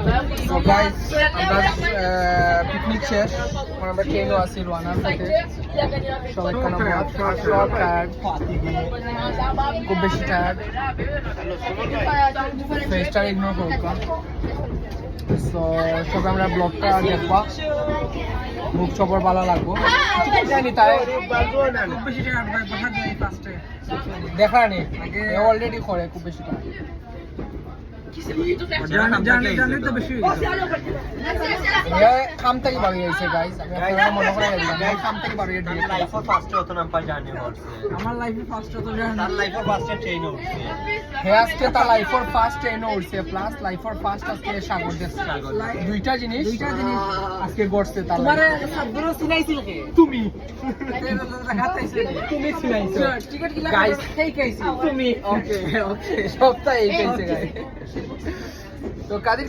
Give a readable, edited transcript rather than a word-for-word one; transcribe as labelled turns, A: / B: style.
A: So guys, আমরা picnic শেষ, আমরা ট্রেনও আছি রওনার পথে। সবাই কেন সব টায়ার্ড, খুব বেশি টায়ার্ড, ফেসটা ইগনোর করবা। সো সবাই আমরা ব্লগটা দেখবা, বুক সবর ভালো লাগবো জানি তাই খুব বেশি দেখা নেই অলরেডি করে খুব বেশি টায়ার্ড কাম থেকে বাড়ি যাইছে গাইস, আমি মনে করে কাম থেকে বাড়ি যাই।
B: লাইফের ফার্স্টে হতো না পাই জানি হচ্ছে
A: আমার লাইফে ফার্স্ট হতো জানি
B: তার লাইফের ফার্স্টে ট্রেন উঠছে
A: হে আজকে তার লাইফের ফার্স্ট ট্রেন উঠছে প্লাস লাইফের ফার্স্ট আজকে সাগর দেখছে। দুইটা জিনিস আজকে ঘটছে তার। তোমারে সাগর চিনাইছিল কে? তুমি তুমি চিনাইছো টিকেট কিলা গাইস এই কাইছি তুমি। ওকে ওকে সবটা এই কাইছে গাইস। তো কাদের